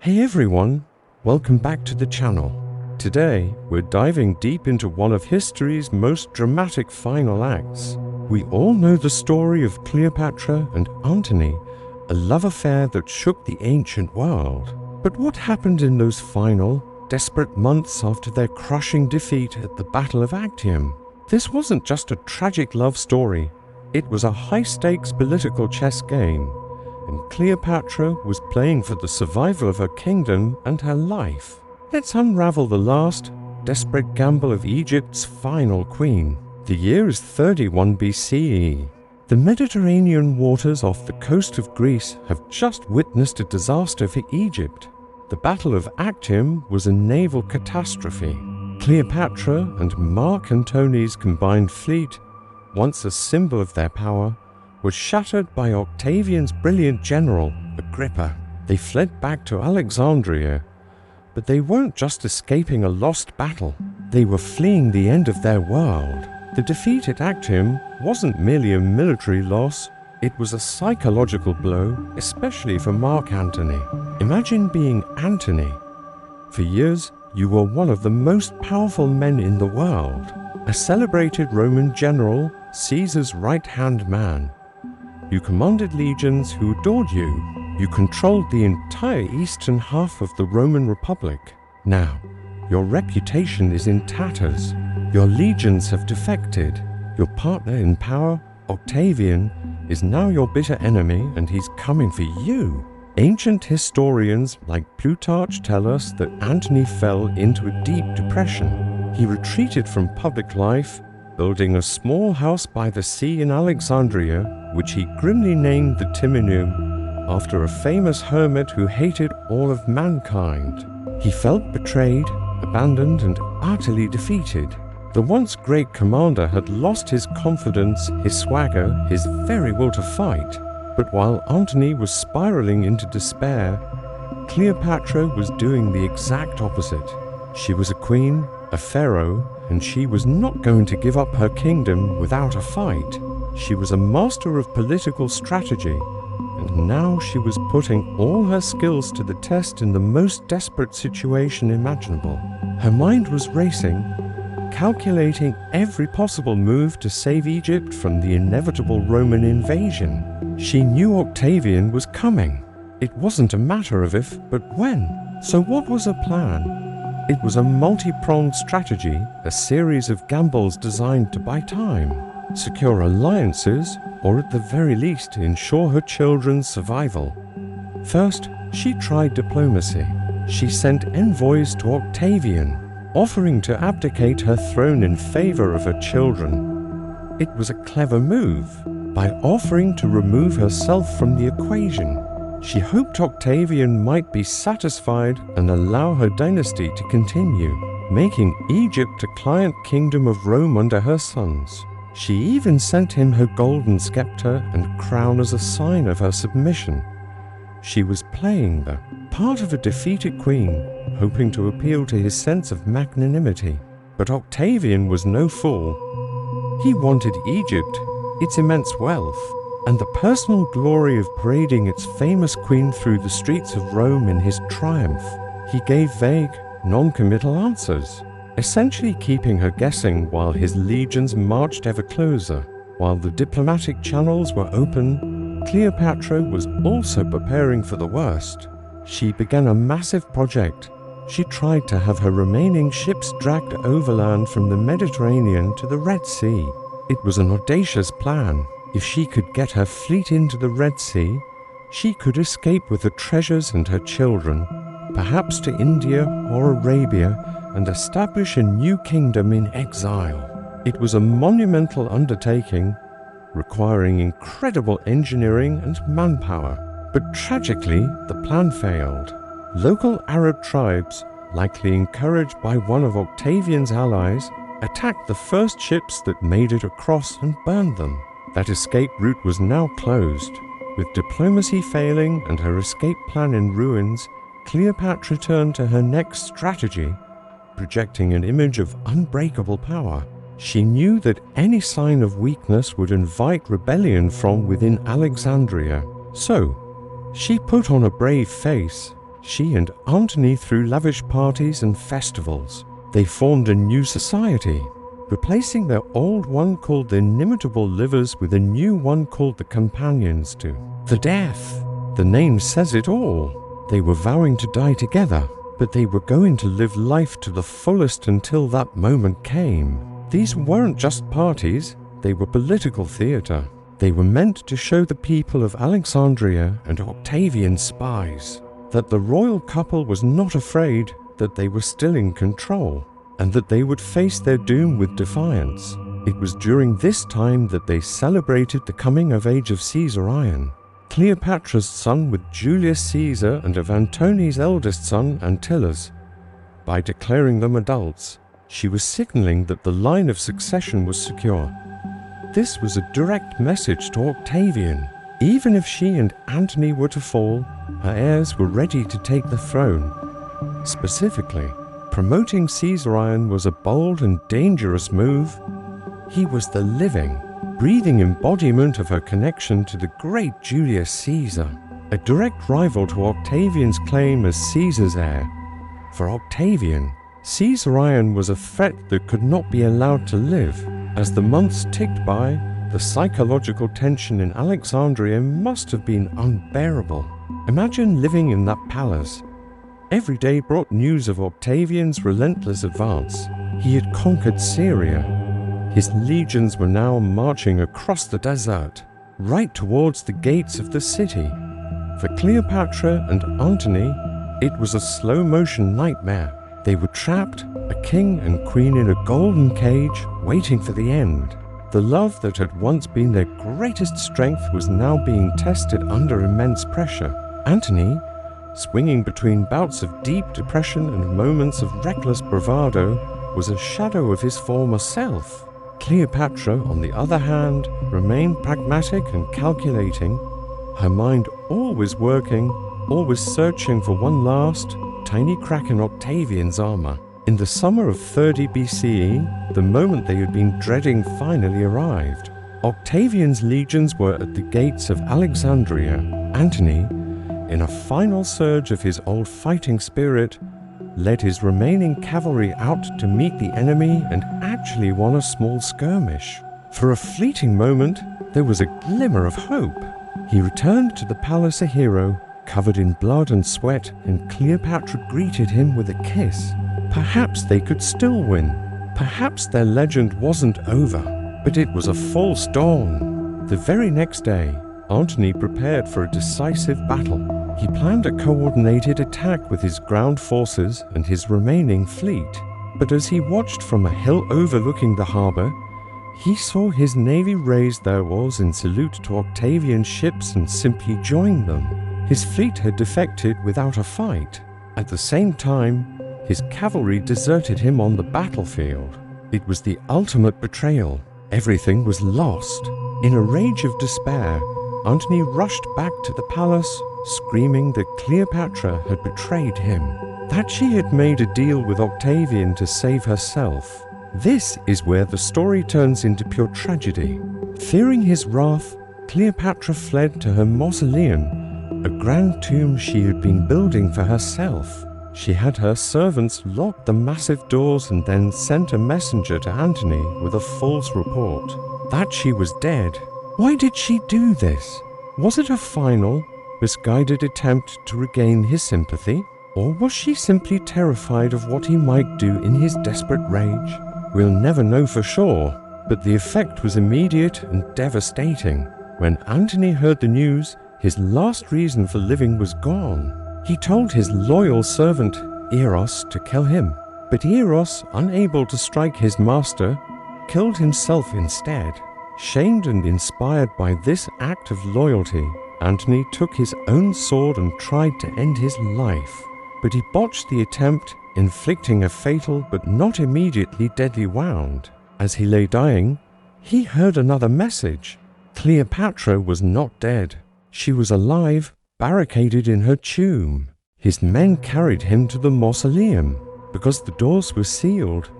Hey everyone, welcome back to the channel. Today, we're diving deep into one of history's most dramatic final acts. We all know the story of Cleopatra and Antony, a love affair that shook the ancient world. But what happened in those final, desperate months after their crushing defeat at the Battle of Actium? This wasn't just a tragic love story, it was a high-stakes political chess game. And Cleopatra was playing for the survival of her kingdom and her life. Let's unravel the last, desperate gamble of Egypt's final queen. The year is 31 BCE. The Mediterranean waters off the coast of Greece have just witnessed a disaster for Egypt. The Battle of Actium was a naval catastrophe. Cleopatra and Mark Antony's combined fleet, once a symbol of their power, was shattered by Octavian's brilliant general, Agrippa. They fled back to Alexandria, but they weren't just escaping a lost battle. They were fleeing the end of their world. The defeat at Actium wasn't merely a military loss, it was a psychological blow, especially for Mark Antony. Imagine being Antony. For years, you were one of the most powerful men in the world, a celebrated Roman general, Caesar's right-hand man. You commanded legions who adored you. You controlled the entire eastern half of the Roman Republic. Now, your reputation is in tatters. Your legions have defected. Your partner in power, Octavian, is now your bitter enemy and he's coming for you. Ancient historians like Plutarch tell us that Antony fell into a deep depression. He retreated from public life, building a small house by the sea in Alexandria, which he grimly named the Timoneum, after a famous hermit who hated all of mankind. He felt betrayed, abandoned, and utterly defeated. The once great commander had lost his confidence, his swagger, his very will to fight. But while Antony was spiraling into despair, Cleopatra was doing the exact opposite. She was a queen, a pharaoh, and she was not going to give up her kingdom without a fight. She was a master of political strategy, and now she was putting all her skills to the test in the most desperate situation imaginable. Her mind was racing, calculating every possible move to save Egypt from the inevitable Roman invasion. She knew Octavian was coming. It wasn't a matter of if, but when. So what was her plan? It was a multi-pronged strategy, a series of gambles designed to buy time, secure alliances, or at the very least ensure her children's survival. First, she tried diplomacy. She sent envoys to Octavian, offering to abdicate her throne in favor of her children. It was a clever move. By offering to remove herself from the equation, she hoped Octavian might be satisfied and allow her dynasty to continue, making Egypt a client kingdom of Rome under her sons. She even sent him her golden scepter and crown as a sign of her submission. She was playing the part of a defeated queen, hoping to appeal to his sense of magnanimity. But Octavian was no fool. He wanted Egypt, its immense wealth, and the personal glory of parading its famous queen through the streets of Rome in his triumph. He gave vague, non-committal answers, essentially keeping her guessing while his legions marched ever closer. While the diplomatic channels were open, Cleopatra was also preparing for the worst. She began a massive project. She tried to have her remaining ships dragged overland from the Mediterranean to the Red Sea. It was an audacious plan. If she could get her fleet into the Red Sea, she could escape with the treasures and her children, perhaps to India or Arabia, and establish a new kingdom in exile. It was a monumental undertaking, requiring incredible engineering and manpower. But tragically, the plan failed. Local Arab tribes, likely encouraged by one of Octavian's allies, attacked the first ships that made it across and burned them. That escape route was now closed. With diplomacy failing and her escape plan in ruins, Cleopatra turned to her next strategy, projecting an image of unbreakable power. She knew that any sign of weakness would invite rebellion from within Alexandria. So, she put on a brave face. she and Antony threw lavish parties and festivals. They formed a new society, replacing their old one called the Inimitable Livers with a new one called the Companions to the Death. The name says it all. They were vowing to die together, but they were going to live life to the fullest until that moment came. These weren't just parties, they were political theater. They were meant to show the people of Alexandria and Octavian spies that the royal couple was not afraid, that they were still in control, and that they would face their doom with defiance. It was during this time that they celebrated the coming of age of Caesarion, Cleopatra's son with Julius Caesar, and of Antony's eldest son Antyllus. By declaring them adults, she was signaling that the line of succession was secure. This was a direct message to Octavian. Even if she and Antony were to fall, her heirs were ready to take the throne. Specifically, promoting Caesarion was a bold and dangerous move. He was the living, breathing embodiment of her connection to the great Julius Caesar, a direct rival to Octavian's claim as Caesar's heir. For Octavian, Caesarion was a threat that could not be allowed to live. As the months ticked by, the psychological tension in Alexandria must have been unbearable. Imagine living in that palace. Every day brought news of Octavian's relentless advance. He had conquered Syria. His legions were now marching across the desert, right towards the gates of the city. For Cleopatra and Antony, it was a slow-motion nightmare. They were trapped, a king and queen in a golden cage, waiting for the end. The love that had once been their greatest strength was now being tested under immense pressure. Antony, swinging between bouts of deep depression and moments of reckless bravado, was a shadow of his former self. Cleopatra, on the other hand, remained pragmatic and calculating, her mind always working, always searching for one last, tiny crack in Octavian's armor. In the summer of 30 BCE, the moment they had been dreading finally arrived. Octavian's legions were at the gates of Alexandria. Antony, in a final surge of his old fighting spirit, led his remaining cavalry out to meet the enemy and actually won a small skirmish. For a fleeting moment, there was a glimmer of hope. He returned to the palace a hero, covered in blood and sweat, and Cleopatra greeted him with a kiss. Perhaps they could still win. Perhaps their legend wasn't over. But it was a false dawn. The very next day, Antony prepared for a decisive battle. He planned a coordinated attack with his ground forces and his remaining fleet. But as he watched from a hill overlooking the harbor, he saw his navy raise their oars in salute to Octavian's ships and simply join them. His fleet had defected without a fight. At the same time, his cavalry deserted him on the battlefield. It was the ultimate betrayal. Everything was lost. In a rage of despair, Antony rushed back to the palace, screaming that Cleopatra had betrayed him, that she had made a deal with Octavian to save herself. This is where the story turns into pure tragedy. Fearing his wrath, Cleopatra fled to her mausoleum, a grand tomb she had been building for herself. She had her servants lock the massive doors and then sent a messenger to Antony with a false report that she was dead. Why did she do this? Was it a final, misguided attempt to regain his sympathy? Or was she simply terrified of what he might do in his desperate rage? We'll never know for sure, but the effect was immediate and devastating. When Antony heard the news, his last reason for living was gone. He told his loyal servant, Eros, to kill him. But Eros, unable to strike his master, killed himself instead. Shamed and inspired by this act of loyalty, Antony took his own sword and tried to end his life. But he botched the attempt, inflicting a fatal but not immediately deadly wound. As he lay dying, he heard another message. Cleopatra was not dead. She was alive, barricaded in her tomb. His men carried him to the mausoleum. Because the doors were sealed,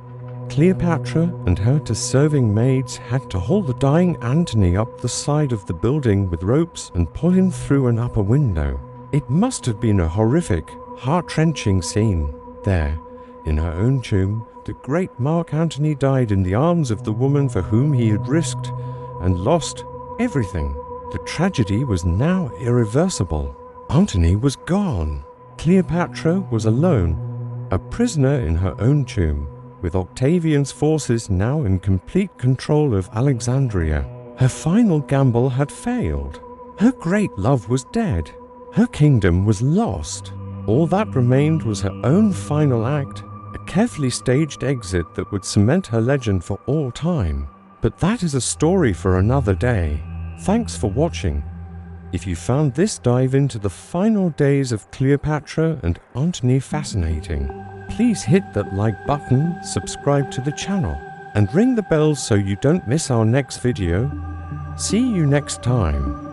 Cleopatra and her serving maids had to haul the dying Antony up the side of the building with ropes and pull him through an upper window. It must have been a horrific, heart-wrenching scene. There, in her own tomb, the great Mark Antony died in the arms of the woman for whom he had risked and lost everything. The tragedy was now irreversible. Antony was gone. Cleopatra was alone, a prisoner in her own tomb, with Octavian's forces now in complete control of Alexandria. Her final gamble had failed. Her great love was dead. Her kingdom was lost. All that remained was her own final act, a carefully staged exit that would cement her legend for all time. But that is a story for another day. Thanks for watching. If you found this dive into the final days of Cleopatra and Antony fascinating, please hit that like button, subscribe to the channel, and ring the bell so you don't miss our next video. See you next time.